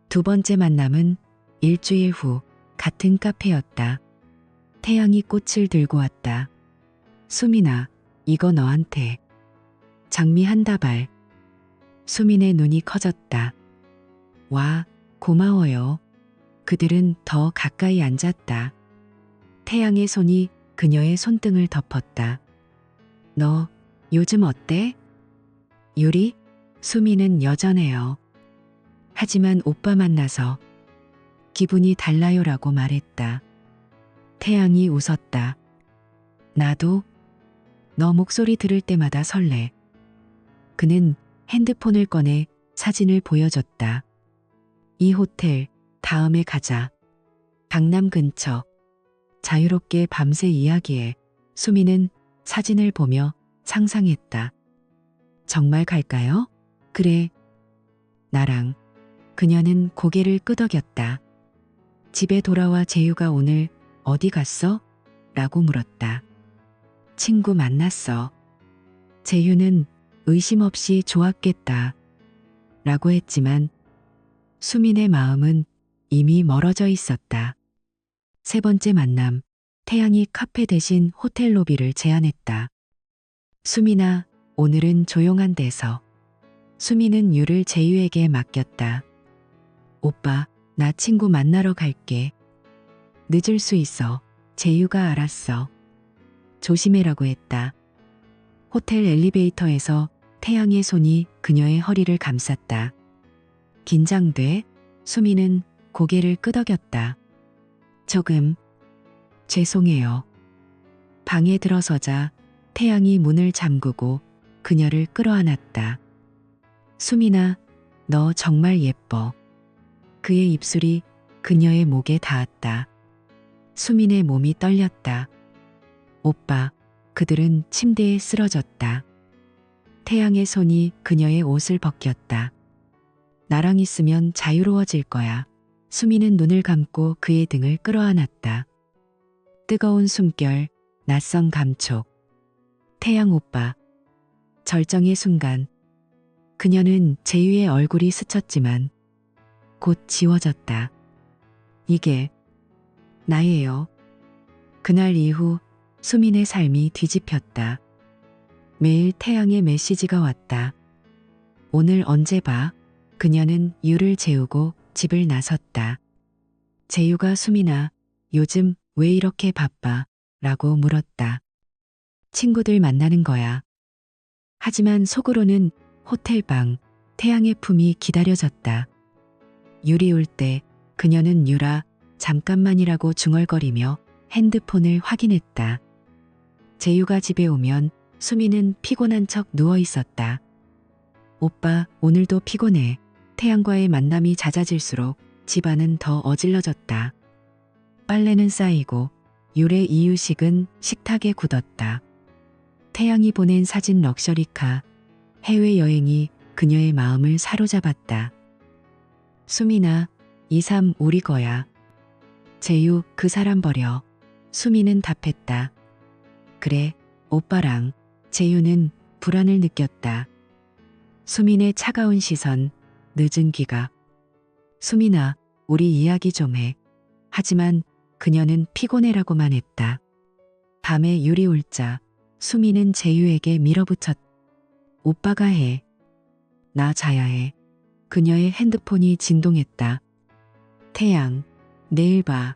두 번째 만남은 일주일 후 같은 카페였다. 태양이 꽃을 들고 왔다. 수민아, 이거 너한테. 장미 한 다발. 수민의 눈이 커졌다. 와, 고마워요. 그들은 더 가까이 앉았다. 태양의 손이 그녀의 손등을 덮었다. 너 요즘 어때? 유리? 수미는 여전해요. 하지만 오빠 만나서 기분이 달라요라고 말했다. 태양이 웃었다. 나도 너 목소리 들을 때마다 설레. 그는 핸드폰을 꺼내 사진을 보여줬다. 이 호텔 다음에 가자. 강남 근처. 자유롭게 밤새 이야기해. 수미는 사진을 보며 상상했다. 정말 갈까요? 그래. 나랑. 그녀는 고개를 끄덕였다. 집에 돌아와 재유가 오늘 어디 갔어? 라고 물었다. 친구 만났어. 재유는 의심 없이 좋았겠다. 라고 했지만 수민의 마음은 이미 멀어져 있었다. 세 번째 만남, 태양이 카페 대신 호텔 로비를 제안했다. 수민아, 오늘은 조용한 데서. 수민은 유를 재유에게 맡겼다. 오빠, 나 친구 만나러 갈게. 늦을 수 있어. 재유가 알았어. 조심해라고 했다. 호텔 엘리베이터에서 태양의 손이 그녀의 허리를 감쌌다. 긴장돼? 수미는 고개를 끄덕였다. 조금. 죄송해요. 방에 들어서자 태양이 문을 잠그고 그녀를 끌어안았다. 수민아, 너 정말 예뻐. 그의 입술이 그녀의 목에 닿았다. 수민의 몸이 떨렸다. 오빠, 그들은 침대에 쓰러졌다. 태양의 손이 그녀의 옷을 벗겼다. 나랑 있으면 자유로워질 거야. 수미는 눈을 감고 그의 등을 끌어안았다. 뜨거운 숨결, 낯선 감촉. 태양 오빠. 절정의 순간. 그녀는 재유의 얼굴이 스쳤지만 곧 지워졌다. 이게 나예요. 그날 이후 수민의 삶이 뒤집혔다. 매일 태양의 메시지가 왔다. 오늘 언제 봐? 그녀는 유를 재우고 집을 나섰다. 재유가 수민아, 요즘 왜 이렇게 바빠? 라고 물었다. 친구들 만나는 거야. 하지만 속으로는 호텔방, 태양의 품이 기다려졌다. 유리 올 때 그녀는 유라, 잠깐만이라고 중얼거리며 핸드폰을 확인했다. 재유가 집에 오면 수미는 피곤한 척 누워 있었다. 오빠, 오늘도 피곤해. 태양과의 만남이 잦아질수록 집안은 더 어질러졌다. 빨래는 쌓이고 유의 이유식은 식탁에 굳었다. 태양이 보낸 사진 럭셔리카, 해외여행이 그녀의 마음을 사로잡았다. 수민아, 2-3 우리 거야. 재유, 그 사람 버려. 수미는 답했다. 그래, 오빠랑. 재유는 불안을 느꼈다. 수민의 차가운 시선, 늦은 귀가. 수민아, 우리 이야기 좀 해. 하지만 그녀는 피곤해라고만 했다. 밤에 유리 울자 수민은 재유에게 밀어붙였다. 오빠가 해. 나 자야 해. 그녀의 핸드폰이 진동했다. 태양, 내일 봐.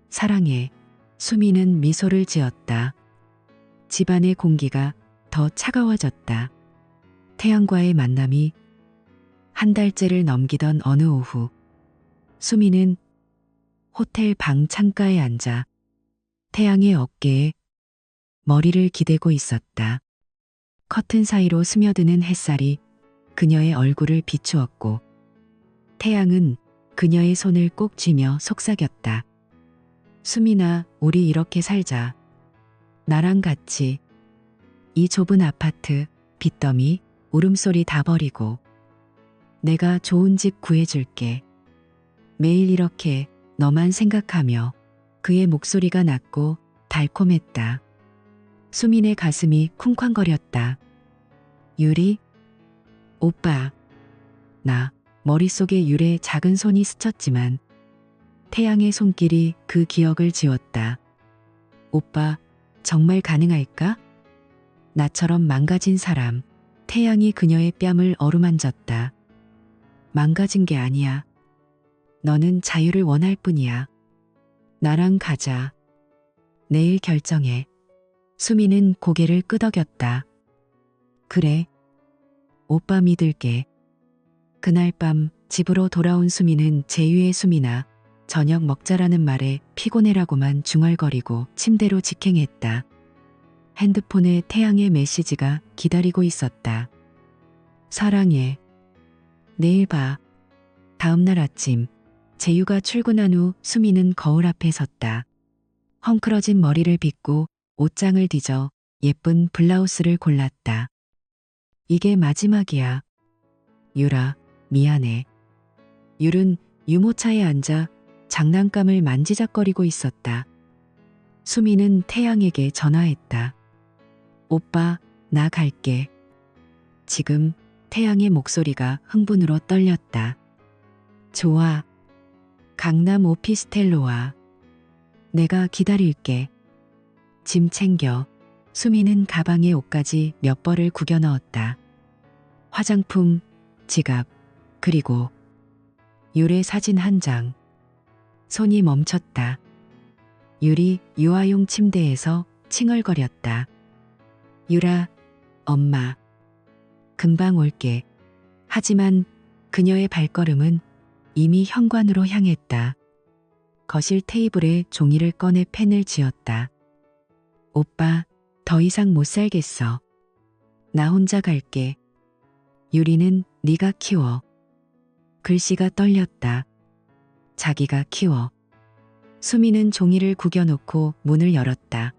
사랑해. 수민은 미소를 지었다. 집안의 공기가 더 차가워졌다. 태양과의 만남이 한 달째를 넘기던 어느 오후, 수민은 호텔 방 창가에 앉아 태양의 어깨에 머리를 기대고 있었다. 커튼 사이로 스며드는 햇살이 그녀의 얼굴을 비추었고 태양은 그녀의 손을 꼭 쥐며 속삭였다. 수민아, 우리 이렇게 살자. 나랑 같이. 이 좁은 아파트, 빚더미, 울음소리 다 버리고. 내가 좋은 집 구해줄게. 매일 이렇게 너만 생각하며. 그의 목소리가 낮고 달콤했다. 수민의 가슴이 쿵쾅거렸다. 유리? 오빠. 나. 머릿속에 율의 작은 손이 스쳤지만 태양의 손길이 그 기억을 지웠다. 오빠, 정말 가능할까? 나처럼 망가진 사람. 태양이 그녀의 뺨을 어루만졌다. 망가진 게 아니야. 너는 자유를 원할 뿐이야. 나랑 가자. 내일 결정해. 수미는 고개를 끄덕였다. 그래. 오빠 믿을게. 그날 밤 집으로 돌아온 수미는 제유의 수미나 저녁 먹자라는 말에 피곤해라고만 중얼거리고 침대로 직행했다. 핸드폰에 태양의 메시지가 기다리고 있었다. 사랑해. 내일 봐. 다음날 아침 제유가 출근한 후 수미는 거울 앞에 섰다. 헝클어진 머리를 빗고 옷장을 뒤져 예쁜 블라우스를 골랐다. 이게 마지막이야. 유라, 미안해. 율은 유모차에 앉아 장난감을 만지작거리고 있었다. 수미는 태양에게 전화했다. 오빠, 나 갈게. 지금 태양의 목소리가 흥분으로 떨렸다. 좋아. 강남 오피스텔로 와. 내가 기다릴게. 짐 챙겨. 수미는 가방에 옷까지 몇 벌을 구겨 넣었다. 화장품, 지갑, 그리고 율의 사진 한 장. 손이 멈췄다. 율이 유아용 침대에서 칭얼거렸다. 유라, 엄마. 금방 올게. 하지만 그녀의 발걸음은 이미 현관으로 향했다. 거실 테이블에 종이를 꺼내 펜을 쥐었다. 오빠, 더 이상 못 살겠어. 나 혼자 갈게. 유리는 네가 키워. 글씨가 떨렸다. 자기가 키워. 수미는 종이를 구겨놓고 문을 열었다.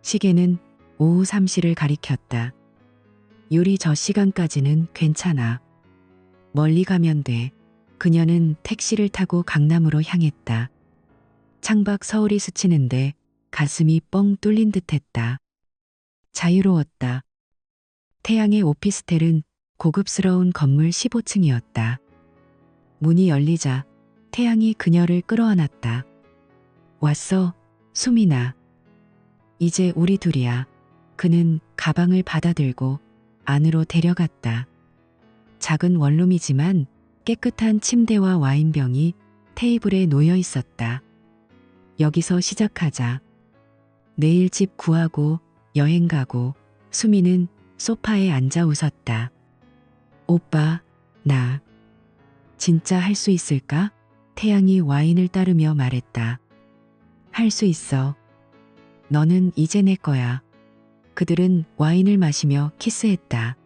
시계는 오후 3시를 가리켰다. 유리 저 시간까지는 괜찮아. 멀리 가면 돼. 그녀는 택시를 타고 강남으로 향했다. 창밖 서울이 스치는데 가슴이 뻥 뚫린 듯했다. 자유로웠다. 태양의 오피스텔은 고급스러운 건물 15층이었다. 문이 열리자 태양이 그녀를 끌어안았다. 왔어, 수민아. 이제 우리 둘이야. 그는 가방을 받아들고 안으로 데려갔다. 작은 원룸이지만 깨끗한 침대와 와인병이 테이블에 놓여 있었다. 여기서 시작하자. 내일 집 구하고 여행 가고. 수미는 소파에 앉아 웃었다. 오빠, 나 진짜 할 수 있을까? 태양이 와인을 따르며 말했다. 할 수 있어. 너는 이제 내 거야. 그들은 와인을 마시며 키스했다.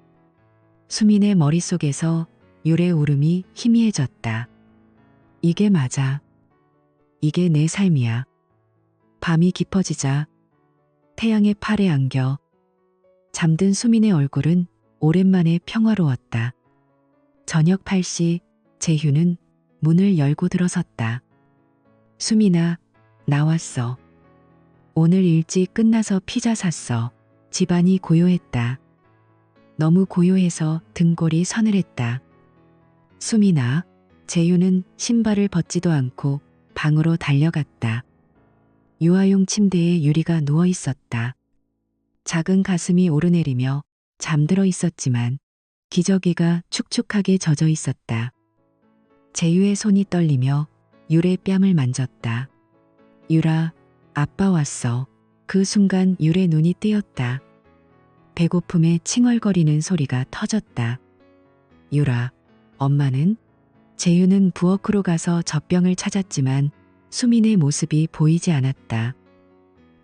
수민의 머릿속에서 율의 울음이 희미해졌다. 이게 맞아. 이게 내 삶이야. 밤이 깊어지자 태양의 팔에 안겨 잠든 수민의 얼굴은 오랜만에 평화로웠다. 저녁 8시 재휴는 문을 열고 들어섰다. 수민아, 나왔어. 오늘 일찍 끝나서 피자 샀어. 집안이 고요했다. 너무 고요해서 등골이 서늘했다. 수민아, 재유는 신발을 벗지도 않고 방으로 달려갔다. 유아용 침대에 유리가 누워 있었다. 작은 가슴이 오르내리며 잠들어 있었지만 기저귀가 축축하게 젖어 있었다. 재유의 손이 떨리며 율의 뺨을 만졌다. 유라, 아빠 왔어. 그 순간 율의 눈이 뜨였다. 배고픔에 칭얼거리는 소리가 터졌다. 유라, 엄마는? 재유는 부엌으로 가서 젖병을 찾았지만 수민의 모습이 보이지 않았다.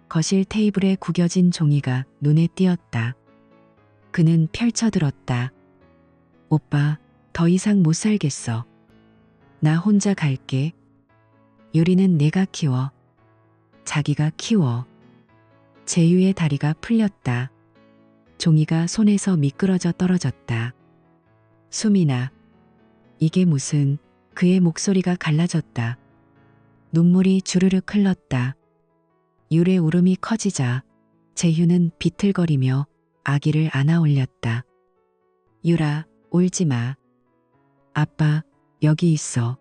거실 테이블에 구겨진 종이가 눈에 띄었다. 그는 펼쳐들었다. 오빠, 더 이상 못 살겠어. 나 혼자 갈게. 유리는 내가 키워. 자기가 키워. 재유의 다리가 풀렸다. 종이가 손에서 미끄러져 떨어졌다. 수민아. 이게 무슨. 그의 목소리가 갈라졌다. 눈물이 주르륵 흘렀다. 유의 울음이 커지자 재유는 비틀거리며 아기를 안아 올렸다. 유라, 울지 마. 아빠, 여기 있어.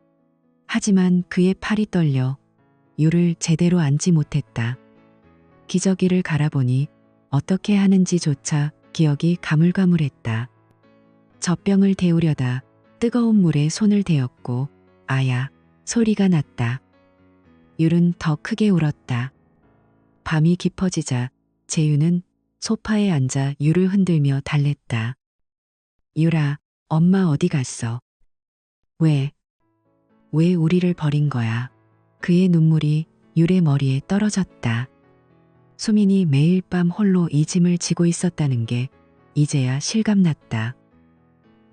하지만 그의 팔이 떨려 유를 제대로 안지 못했다. 기저귀를 갈아보니 어떻게 하는지조차 기억이 가물가물했다. 젖병을 데우려다 뜨거운 물에 손을 대었고 아야 소리가 났다. 유는 더 크게 울었다. 밤이 깊어지자 재유는 소파에 앉아 유를 흔들며 달랬다. 유라, 엄마 어디 갔어? 왜 우리를 버린 거야? 그의 눈물이 유의 머리에 떨어졌다. 수민이 매일 밤 홀로 이 짐을 지고 있었다는 게 이제야 실감났다.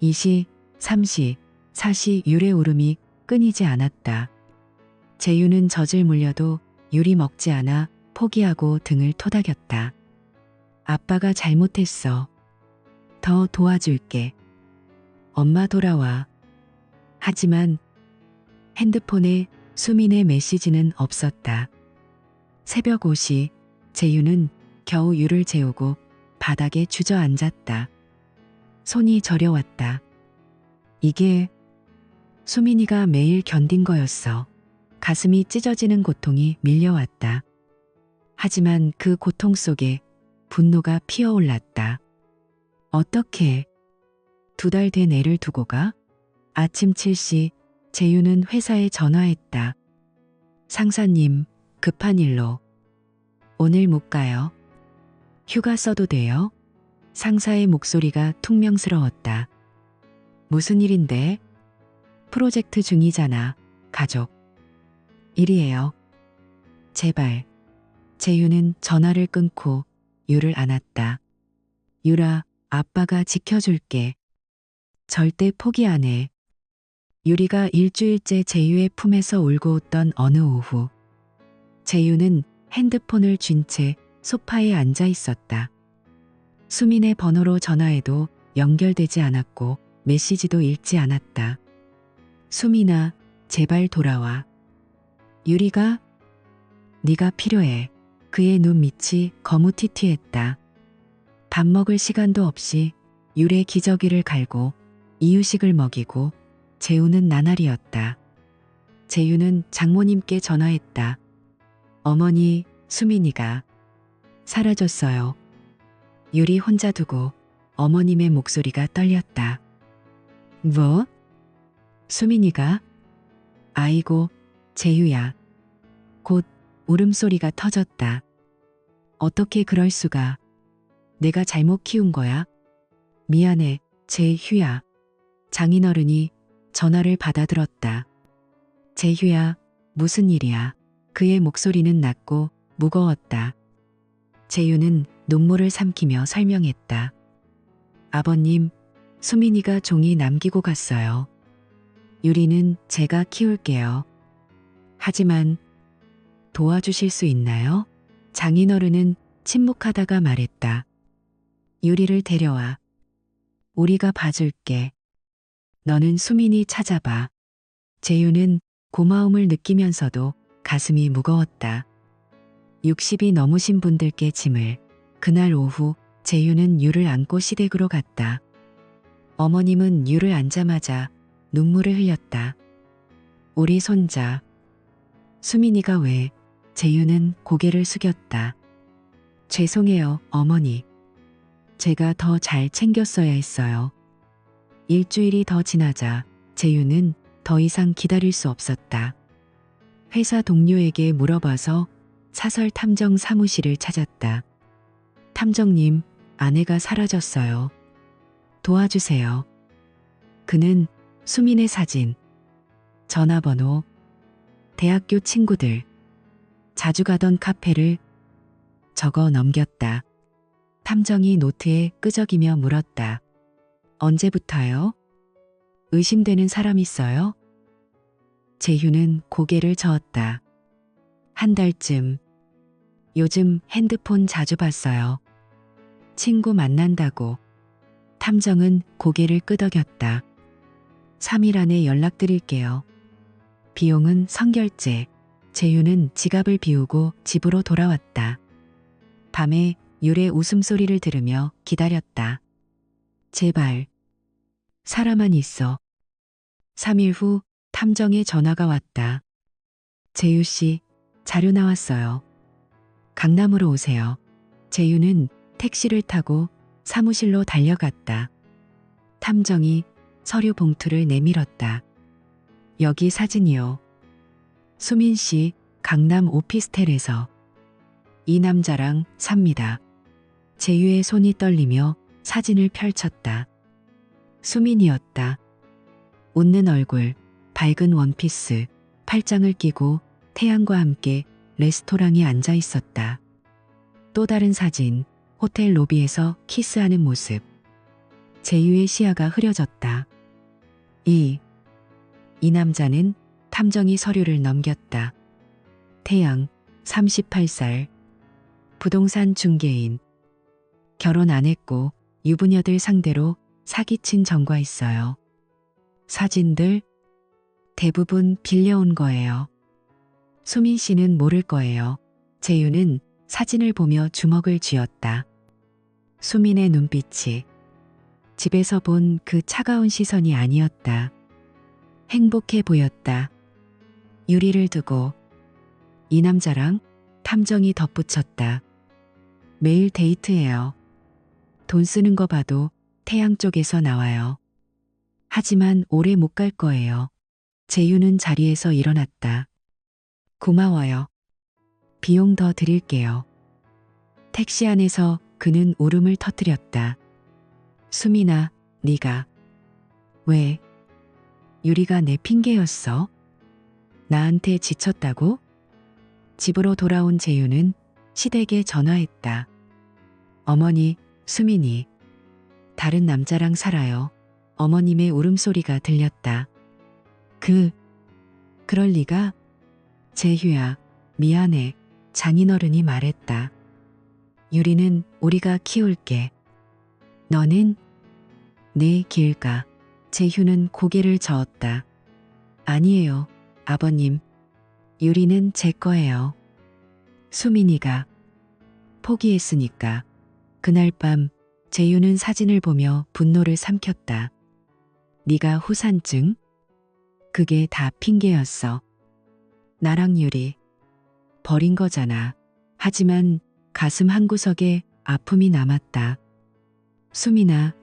2시, 3시, 4시 유의 울음이 끊이지 않았다. 재유는 젖을 물려도 유리 먹지 않아 포기하고 등을 토닥였다. 아빠가 잘못했어. 더 도와줄게. 엄마 돌아와. 하지만 핸드폰에 수민의 메시지는 없었다. 새벽 5시 재유는 겨우 유를 재우고 바닥에 주저앉았다. 손이 저려왔다. 이게 수민이가 매일 견딘 거였어. 가슴이 찢어지는 고통이 밀려왔다. 하지만 그 고통 속에 분노가 피어올랐다. 어떻게 2달 된 애를 두고 가? 아침 7시 재유는 회사에 전화했다. 상사님, 급한 일로. 오늘 못 가요. 휴가 써도 돼요? 상사의 목소리가 퉁명스러웠다. 무슨 일인데? 프로젝트 중이잖아. 가족. 일이에요. 제발. 재유는 전화를 끊고 유를 안았다. 유라, 아빠가 지켜줄게. 절대 포기 안 해. 유리가 일주일째 재유의 품에서 울고 웃던 어느 오후. 재유는 핸드폰을 쥔 채 소파에 앉아 있었다. 수민의 번호로 전화해도 연결되지 않았고 메시지도 읽지 않았다. 수민아, 제발 돌아와. 유리가? 네가 필요해. 그의 눈밑이 거무튀튀했다. 밥 먹을 시간도 없이 유의 기저귀를 갈고 이유식을 먹이고 재우는 나날이었다. 재유는 장모님께 전화했다. 어머니, 수민이가 사라졌어요. 유리 혼자 두고 어머님의 목소리가 떨렸다. 뭐? 수민이가? 아이고, 재유야. 곧 울음소리가 터졌다. 어떻게 그럴 수가. 내가 잘못 키운 거야? 미안해, 재유야. 장인어른이 전화를 받아들었다. 재유야, 무슨 일이야? 그의 목소리는 낮고 무거웠다. 재유는 눈물을 삼키며 설명했다. 아버님, 수민이가 종이 남기고 갔어요. 유리는 제가 키울게요. 하지만 도와주실 수 있나요? 장인어른은 침묵하다가 말했다. 유리를 데려와. 우리가 봐줄게. 너는 수민이 찾아봐. 재유는 고마움을 느끼면서도 가슴이 무거웠다. 60이 넘으신 분들께 짐을. 그날 오후 재유는 유를 안고 시댁으로 갔다. 어머님은 유를 안자마자 눈물을 흘렸다. 우리 손자. 수민이가 왜? 재유는 고개를 숙였다. 죄송해요, 어머니. 제가 더 잘 챙겼어야 했어요. 일주일이 더 지나자 재유는 더 이상 기다릴 수 없었다. 회사 동료에게 물어봐서 사설 탐정 사무실을 찾았다. 탐정님, 아내가 사라졌어요. 도와주세요. 그는 수민의 사진, 전화번호, 대학교 친구들, 자주 가던 카페를 적어 넘겼다. 탐정이 노트에 끄적이며 물었다. 언제부터요? 의심되는 사람 있어요? 재휴는 고개를 저었다. 한 달쯤. 요즘 핸드폰 자주 봤어요. 친구 만난다고. 탐정은 고개를 끄덕였다. 3일 안에 연락드릴게요. 비용은 선결제. 재휴는 지갑을 비우고 집으로 돌아왔다. 밤에 율의 웃음소리를 들으며 기다렸다. 제발. 살아만 있어. 3일 후 탐정의 전화가 왔다. 재휴 씨, 자료 나왔어요. 강남으로 오세요. 재휴는 택시를 타고 사무실로 달려갔다. 탐정이 서류 봉투를 내밀었다. 여기 사진이요. 수민 씨 강남 오피스텔에서. 이 남자랑 삽니다. 재휴의 손이 떨리며 사진을 펼쳤다. 수민이었다. 웃는 얼굴, 밝은 원피스, 팔짱을 끼고 태양과 함께 레스토랑에 앉아 있었다. 또 다른 사진, 호텔 로비에서 키스하는 모습. 재휴의 시야가 흐려졌다. 이 남자는 탐정이 서류를 넘겼다. 태양, 38살. 부동산 중개인. 결혼 안 했고 유부녀들 상대로 사기친 전과 있어요. 사진들 대부분 빌려온 거예요. 수민 씨는 모를 거예요. 재휴는 사진을 보며 주먹을 쥐었다. 수민의 눈빛이 집에서 본 그 차가운 시선이 아니었다. 행복해 보였다. 유리를 두고. 이 남자랑 탐정이 덧붙였다. 매일 데이트해요. 돈 쓰는 거 봐도 태양 쪽에서 나와요. 하지만 오래 못 갈 거예요. 재휴는 자리에서 일어났다. 고마워요. 비용 더 드릴게요. 택시 안에서 그는 울음을 터뜨렸다. 수민아, 네가. 왜? 유리가 내 핑계였어? 나한테 지쳤다고? 집으로 돌아온 재휴는 시댁에 전화했다. 어머니, 수민이 다른 남자랑 살아요. 어머님의 울음소리가 들렸다. 그럴 리가? 재휴야, 미안해. 장인어른이 말했다. 유리는 우리가 키울게. 너는? 네, 길가. 재휴는 고개를 저었다. 아니에요, 아버님. 유리는 제 거예요. 수민이가. 포기했으니까. 그날 밤 재휴는 사진을 보며 분노를 삼켰다. 네가 후산증? 그게 다 핑계였어. 나랑 유리. 버린 거잖아. 하지만 가슴 한구석에 아픔이 남았다. 수민아,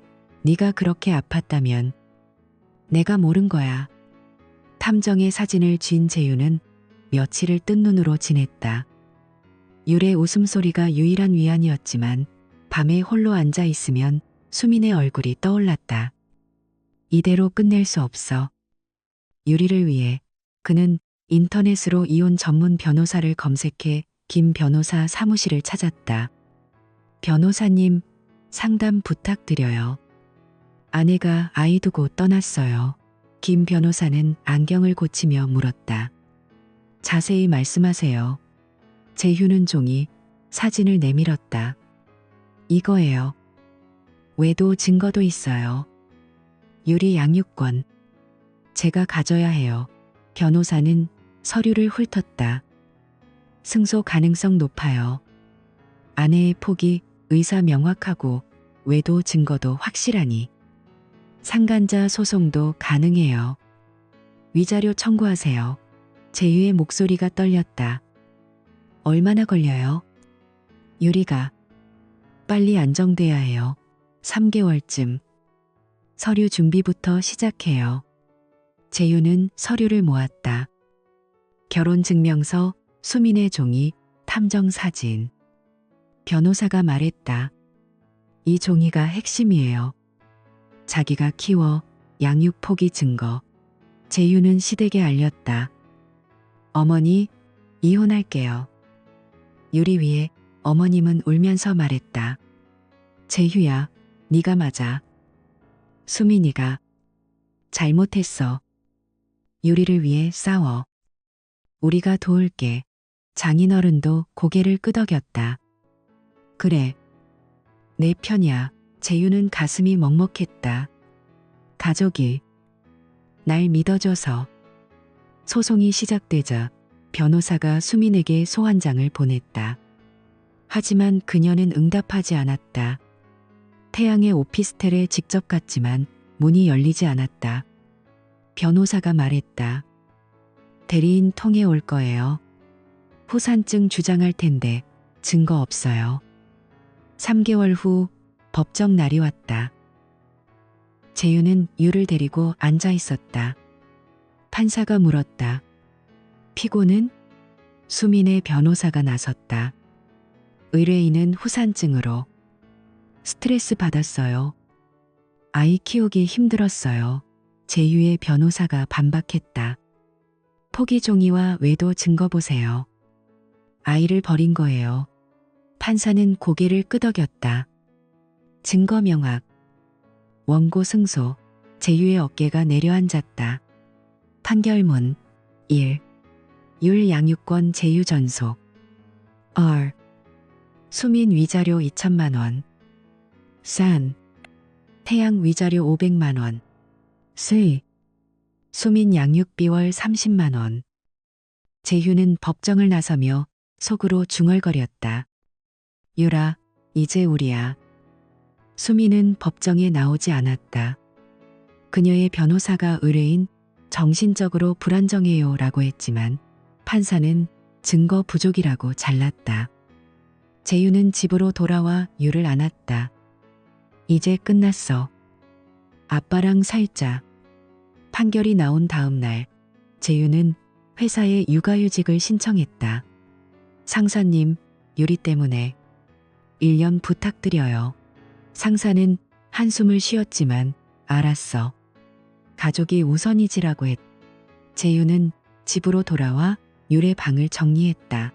네가 그렇게 아팠다면 내가 모른 거야. 탐정의 사진을 쥔 재휴는 며칠을 뜬 눈으로 지냈다. 율의 웃음소리가 유일한 위안이었지만 밤에 홀로 앉아 있으면 수민의 얼굴이 떠올랐다. 이대로 끝낼 수 없어. 유리를 위해 그는 인터넷으로 이혼 전문 변호사를 검색해 김 변호사 사무실을 찾았다. 변호사님, 상담 부탁드려요. 아내가 아이 두고 떠났어요. 김 변호사는 안경을 고치며 물었다. 자세히 말씀하세요. 재휴는 종이 사진을 내밀었다. 이거예요. 외도 증거도 있어요. 유리 양육권. 제가 가져야 해요. 변호사는 서류를 훑었다. 승소 가능성 높아요. 아내의 폭이 의사 명확하고 외도 증거도 확실하니. 상간자 소송도 가능해요. 위자료 청구하세요. 재휴의 목소리가 떨렸다. 얼마나 걸려요? 유리가. 빨리 안정돼야 해요. 3개월쯤. 서류 준비부터 시작해요. 재휴는 서류를 모았다. 결혼증명서, 수민의 종이, 탐정 사진. 변호사가 말했다. 이 종이가 핵심이에요. 자기가 키워 양육 포기 증거. 재휴는 시댁에 알렸다. 어머니, 이혼할게요. 유리 위에 어머님은 울면서 말했다. 재휴야, 네가 맞아. 수민이가. 잘못했어. 유리를 위해 싸워. 우리가 도울게. 장인어른도 고개를 끄덕였다. 그래. 내 편이야. 재유는 가슴이 먹먹했다. 가족이 날 믿어줘서. 소송이 시작되자 변호사가 수민에게 소환장을 보냈다. 하지만 그녀는 응답하지 않았다. 태양의 오피스텔에 직접 갔지만 문이 열리지 않았다. 변호사가 말했다. 대리인 통해 올 거예요. 후산증 주장할 텐데 증거 없어요. 3개월 후 법정 날이 왔다. 재유는 유를 데리고 앉아 있었다. 판사가 물었다. 피고는? 수민의 변호사가 나섰다. 의뢰인은 후산증으로. 스트레스 받았어요. 아이 키우기 힘들었어요. 재유의 변호사가 반박했다. 포기 종이와 외도 증거 보세요. 아이를 버린 거예요. 판사는 고개를 끄덕였다. 증거 명확. 원고 승소. 재유의 어깨가 내려앉았다. 판결문 1. 율 양육권 재유 전속. R. 수민 위자료 2천만 원. 산. 태양 위자료 500만 원. 스. 수민 양육비 월 30만 원. 재유는 법정을 나서며 속으로 중얼거렸다. 유라, 이제 우리야. 수민은 법정에 나오지 않았다. 그녀의 변호사가 의뢰인 정신적으로 불안정해요 라고 했지만 판사는 증거 부족이라고 잘랐다. 재유는 집으로 돌아와 유를 안았다. 이제 끝났어. 아빠랑 살자. 판결이 나온 다음 날 재유는 회사에 육아휴직을 신청했다. 상사님, 유리 때문에 1년 부탁드려요. 상사는 한숨을 쉬었지만 알았어. 가족이 우선이지라고 했. 재유는 집으로 돌아와 유의 방을 정리했다.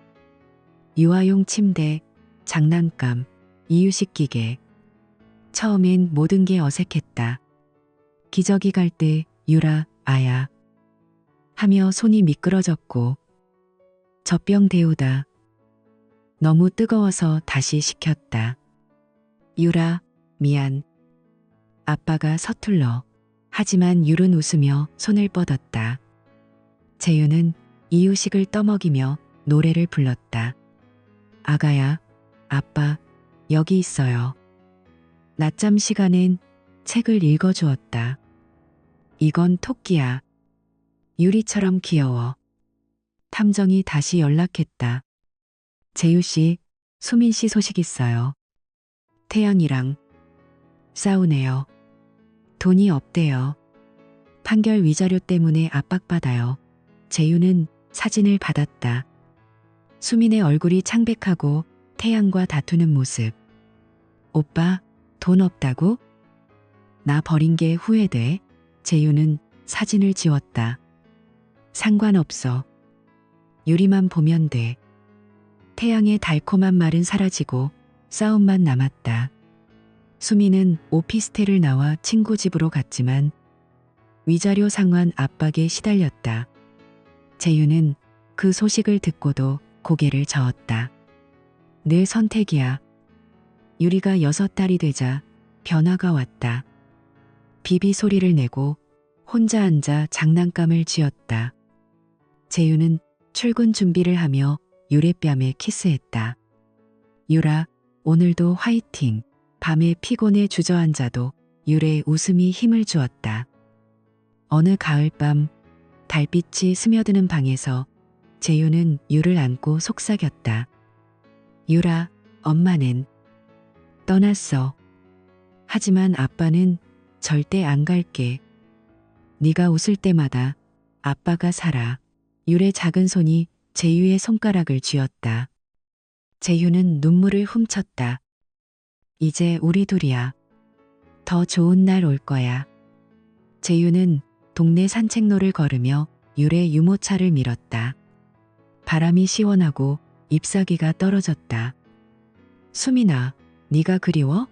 유아용 침대, 장난감, 이유식 기계. 처음엔 모든 게 어색했다. 기저귀 갈 때 유라, 아야 하며 손이 미끄러졌고 젖병 데우다. 너무 뜨거워서 다시 식혔다. 유라, 미안. 아빠가 서툴러. 하지만 율은 웃으며 손을 뻗었다. 재유는 이유식을 떠먹이며 노래를 불렀다. 아가야, 아빠, 여기 있어요. 낮잠 시간엔 책을 읽어주었다. 이건 토끼야. 유리처럼 귀여워. 탐정이 다시 연락했다. 재유 씨, 수민 씨 소식 있어요. 태양이랑 싸우네요. 돈이 없대요. 판결 위자료 때문에 압박받아요. 재유는 사진을 받았다. 수민의 얼굴이 창백하고 태양과 다투는 모습. 오빠, 돈 없다고? 나 버린 게 후회돼. 재유는 사진을 지웠다. 상관없어. 유리만 보면 돼. 태양의 달콤한 말은 사라지고 싸움만 남았다. 수민은 오피스텔을 나와 친구 집으로 갔지만 위자료 상환 압박에 시달렸다. 재유는 그 소식을 듣고도 고개를 저었다. 내 선택이야. 유리가 6달이 되자 변화가 왔다. 비비 소리를 내고 혼자 앉아 장난감을 쥐었다. 재유는 출근 준비를 하며 유리 뺨에 키스했다. 유라, 오늘도 화이팅. 밤에 피곤해 주저앉아도 유래의 웃음이 힘을 주었다. 어느 가을밤 달빛이 스며드는 방에서 재유는 유를 안고 속삭였다. 유라, 엄마는 떠났어. 하지만 아빠는 절대 안 갈게. 네가 웃을 때마다 아빠가 살아. 유의 작은 손이 재유의 손가락을 쥐었다. 재유는 눈물을 훔쳤다. 이제 우리 둘이야. 더 좋은 날 올 거야. 재유는 동네 산책로를 걸으며 유의 유모차를 밀었다. 바람이 시원하고 잎사귀가 떨어졌다. 수민아, 네가 그리워?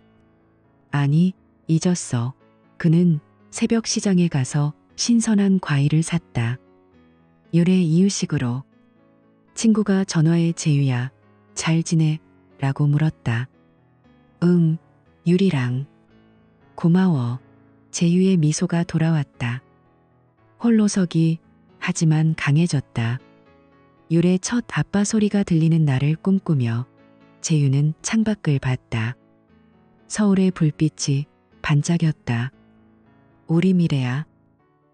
아니, 잊었어. 그는 새벽 시장에 가서 신선한 과일을 샀다. 유래 이유식으로 친구가 전화해 재유야, 잘 지내? 라고 물었다. 응, 유리랑. 고마워. 재유의 미소가 돌아왔다. 홀로서기, 하지만 강해졌다. 유래 첫 아빠 소리가 들리는 날을 꿈꾸며 재유는 창밖을 봤다. 서울의 불빛이 반짝였다. 우리 미래야.